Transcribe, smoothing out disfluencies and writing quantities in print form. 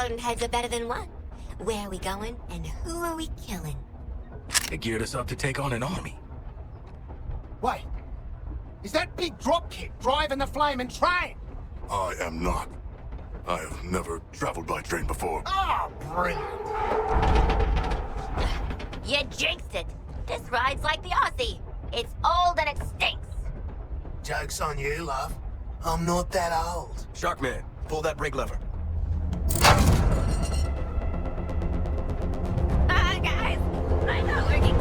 exploding heads are better than one. Where are we going, and who are we killing? They geared us up to take on an army. Wait, is that big dropkick driving the flaming train? I am not. I have never traveled by train before. Oh, brilliant. You jinxed it. This ride's like the Aussie. It's old and it stinks. Joke's on you, love. I'm not that old. Sharkman, pull that brake lever. Ah, guys, I'm not working